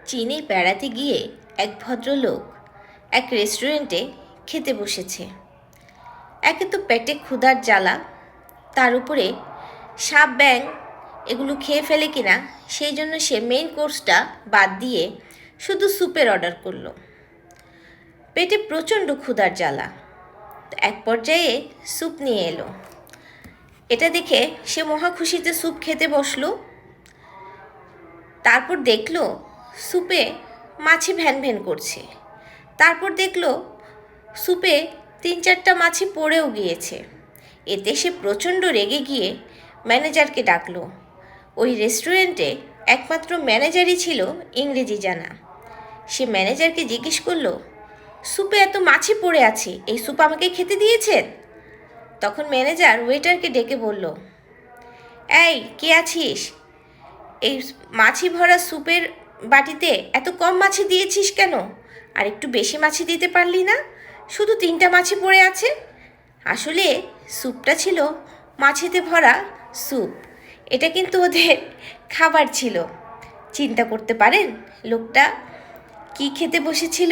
চীনে বেড়াতে গিয়ে এক ভদ্রলোক এক রেস্টুরেন্টে খেতে বসেছে। একে তো পেটে ক্ষুধার জ্বালা, তার উপরে সাপ ব্যাঙ এগুলো খেয়ে ফেলে কিনা সেই জন্য সে মেইন কোর্সটা বাদ দিয়ে শুধু স্যুপের অর্ডার করলো। পেটে প্রচণ্ড ক্ষুধার জ্বালা, এক পর্যায়ে স্যুপ নিয়ে এলো। এটা দেখে সে মহা খুশিতে স্যুপ খেতে বসলো। তারপর দেখলো স্যুপে মাছি ভ্যান ভ্যান করছে। তারপর দেখলো স্যুপে 3-4টা মাছি পড়েও গিয়েছে। এতে সে প্রচণ্ড রেগে গিয়ে ম্যানেজারকে ডাকলো। ওই রেস্টুরেন্টে একমাত্র ম্যানেজারই ছিল ইংরেজি জানা। সে ম্যানেজারকে জিজ্ঞেস করলো, স্যুপে এত মাছি পড়ে আছে, এই স্যুপ আমাকে খেতে দিয়েছেন? তখন ম্যানেজার ওয়েটারকে ডেকে বলল, এই কে আছিস? এই মাছি ভরা স্যুপের বাটিতে এত কম মাছি দিয়েছিস কেন? আর একটু বেশি মাছি দিতে পারলি না? শুধু 3টা মাছি পড়ে আছে। আসলে স্যুপটা ছিল মাছিতে ভরা স্যুপ। এটা কিন্তু ওদের খাবার ছিল। চিন্তা করতে পারেন লোকটা কি খেতে বসেছিল?